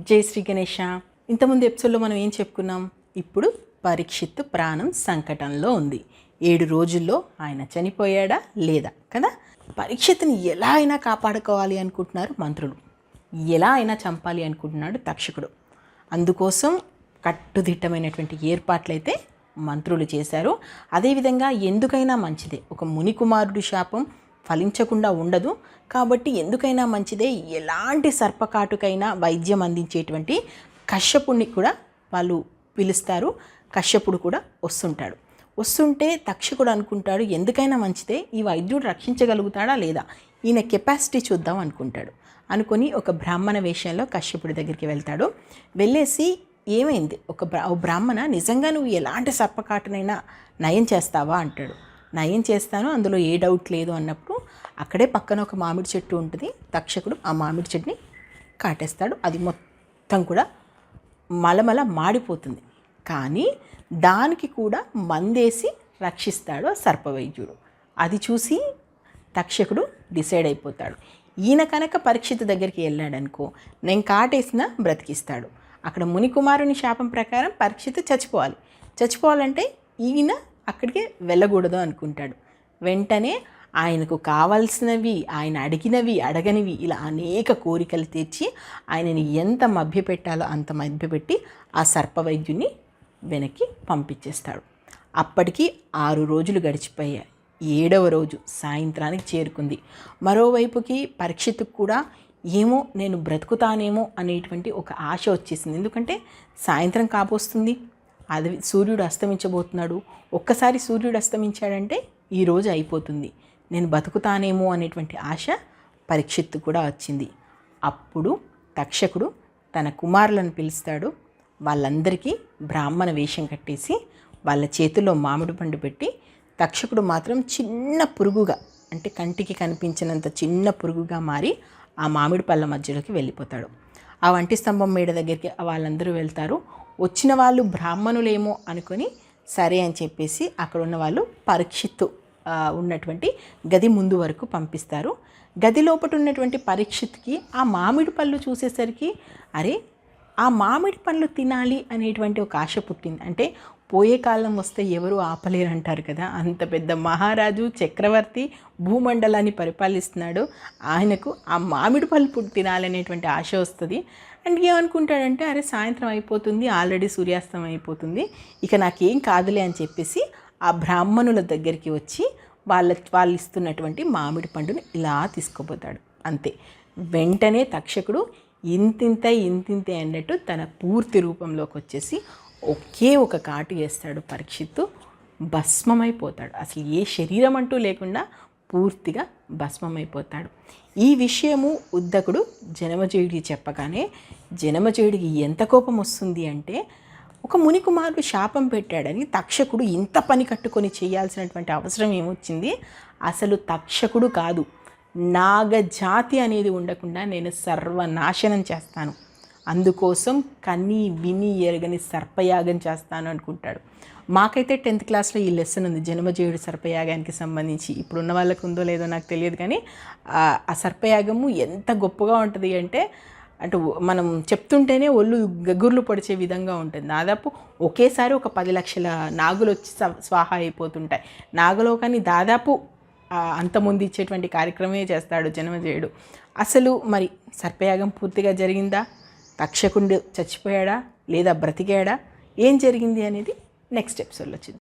జై శ్రీ గణేష. ఇంతకుముందు ఎపిసోడ్లో మనం ఏం చెప్పుకున్నాం? ఇప్పుడు పరీక్షిత్ ప్రాణం సంకటంలో ఉంది. 7 రోజుల్లో ఆయన చనిపోయాడా లేదా కదా. పరీక్షిత్ని ఎలా అయినా కాపాడుకోవాలి అనుకుంటున్నారు మంత్రులు, ఎలా అయినా చంపాలి అనుకుంటున్నాడు తక్షకుడు. అందుకోసం కట్టుదిట్టమైనటువంటి ఏర్పాట్లయితే మంత్రులు చేశారు. అదేవిధంగా ఎందుకైనా మంచిదే, ఒక మునికుమారుడి శాపం ఫలించకుండా ఉండదు కాబట్టి ఎందుకైనా మంచిదే, ఎలాంటి సర్పకాటుకైనా వైద్యం అందించేటువంటి కశ్యపుణ్ణి కూడా వాళ్ళు పిలుస్తారు. కశ్యపుడు కూడా వస్తుంటే తక్షకుడు అనుకుంటాడు ఎందుకైనా మంచిదే, ఈ వైద్యుడు రక్షించగలుగుతాడా లేదా, ఈయన కెపాసిటీ చూద్దాం అనుకొని ఒక బ్రాహ్మణ వేషంలో కశ్యపుడి దగ్గరికి వెళ్తాడు. వెళ్ళేసి ఏమైంది, ఒక బ్రాహ్మణ నిజంగా నువ్వు ఎలాంటి సర్పకాటునైనా నయం చేస్తావా అంటాడు. నయం చేస్తాను, అందులో ఏ డౌట్ లేదు అన్నప్పుడు అక్కడే పక్కన ఒక మామిడి చెట్టు ఉంటుంది. తక్షకుడు ఆ మామిడి చెట్టుని కాటేస్తాడు. అది మొత్తం కూడా మలమల మాడిపోతుంది. కానీ దానికి కూడా మందేసి రక్షిస్తాడు ఆ సర్పవైద్యుడు. అది చూసి తక్షకుడు డిసైడ్ అయిపోతాడు, ఈయన కనుక పరీక్షిత్ దగ్గరికి వెళ్ళాడనుకో నేను కాటేసినా బ్రతికిస్తాడు. అక్కడ మునికుమారుని శాపం ప్రకారం పరీక్షిత్ చచ్చిపోవాలంటే ఈయన అక్కడికి వెళ్ళకూడదు అనుకుంటాడు. వెంటనే ఆయనకు కావాల్సినవి, ఆయన అడగనివి ఇలా అనేక కోరికలు తీర్చి ఆయనని ఎంత మభ్యపెట్టాలో అంత మభ్యపెట్టి ఆ సర్పవైద్యుని వెనక్కి పంపించేస్తాడు. అప్పటికి 6 రోజులు గడిచిపోయాయి. 7వ రోజు సాయంత్రానికి చేరుకుంది. మరోవైపుకి పరీక్షిత్తుకు కూడా ఏమో నేను బ్రతుకుతానేమో అనేటువంటి ఒక ఆశ వచ్చేసింది. ఎందుకంటే సాయంత్రం కాపోస్తుంది, అది సూర్యుడు అస్తమించబోతున్నాడు. ఒక్కసారి సూర్యుడు అస్తమించాడంటే ఈరోజు అయిపోతుంది, నేను బతుకుతానేమో అనేటువంటి ఆశ పరీక్షిత్తు కూడా వచ్చింది. అప్పుడు తక్షకుడు తన కుమారులను పిలుస్తాడు. వాళ్ళందరికీ బ్రాహ్మణ వేషం కట్టేసి వాళ్ళ చేతుల్లో మామిడి పండు పెట్టి తక్షకుడు మాత్రం చిన్న పురుగుగా, అంటే కంటికి కనిపించినంత చిన్న పురుగుగా మారి ఆ మామిడి పళ్ళ మధ్యలోకి వెళ్ళిపోతాడు. ఆ వంటి స్తంభం మేడ దగ్గరికి వాళ్ళందరూ వెళ్తారు. వచ్చిన వాళ్ళు బ్రాహ్మణులేమో అనుకొని సరే అని చెప్పేసి అక్కడ ఉన్న వాళ్ళు పరీక్షిత్తు ఉన్నటువంటి గది ముందు వరకు పంపిస్తారు. గది లోపల ఉన్నటువంటి పరీక్షిత్కి ఆ మామిడి పళ్ళు చూసేసరికి అరే ఆ మామిడి పళ్ళు తినాలి అనేటువంటి ఒక ఆశ పుట్టింది. అంటే పోయే కాలం వస్తే ఎవరు ఆపలేరు అంటారు కదా, అంత పెద్ద మహారాజు చక్రవర్తి భూమండలాన్ని పరిపాలిస్తున్నాడు, ఆయనకు ఆ మామిడి పళ్ళు తినాలనేటువంటి ఆశ వస్తుంది. అండ్ ఏమనుకుంటాడంటే అరే సాయంత్రం అయిపోతుంది, ఆల్రెడీ సూర్యాస్తం అయిపోతుంది, ఇక నాకేం కాదులే అని చెప్పేసి ఆ బ్రాహ్మణుల దగ్గరికి వచ్చి వాళ్ళు ఇస్తున్నటువంటి మామిడి పండుని ఇలా తీసుకుపోతాడు. అంతే, వెంటనే తక్షకుడు ఇంతింతే అన్నట్టు తన పూర్తి రూపంలోకి వచ్చేసి ఒకే ఒక కాటు వేస్తాడు. పరీక్షిత్తు భస్మమైపోతాడు. అసలు ఏ శరీరం అంటూ లేకుండా పూర్తిగా భస్మమైపోతాడు. ఈ విషయము ఉద్దకుడు జనమేజయుడికి చెప్పగానే జనమేజయుడికి ఎంత కోపం వస్తుంది అంటే, ఒక మునికుమారుడు శాపం పెట్టాడని తక్షకుడు ఇంత పని కట్టుకొని చేయాల్సినటువంటి అవసరం ఏమొచ్చింది? అసలు తక్షకుడు కాదు, నాగజాతి అనేది ఉండకుండా నేను సర్వనాశనం చేస్తాను, అందుకోసం కని విని ఎరగని సర్పయాగం చేస్తాను అనుకుంటాడు. మాకైతే 10th క్లాస్లో ఈ లెసన్ ఉంది, జనమేజయుడి సర్పయాగానికి సంబంధించి. ఇప్పుడున్న వాళ్ళకు ఉందో లేదో నాకు తెలియదు, కానీ ఆ సర్పయాగము ఎంత గొప్పగా ఉంటుంది అంటే మనం చెప్తుంటేనే ఒళ్ళు గగుర్లు పొడిచే విధంగా ఉంటుంది. దాదాపు ఒకేసారి ఒక 10 లక్షల నాగులు వచ్చి స్వాహ అయిపోతుంటాయి. నాగలోకాన్ని దాదాపు అంతమంది ఇచ్చేటువంటి కార్యక్రమమే చేస్తాడు జనమేజయుడు. అసలు మరి సర్పయాగం పూర్తిగా జరిగిందా, తక్షకుడు చచ్చిపోయాడా లేదా బ్రతికాడా, ఏం జరిగింది అనేది నెక్స్ట్ ఎపిసోడ్లో చూద్దాం.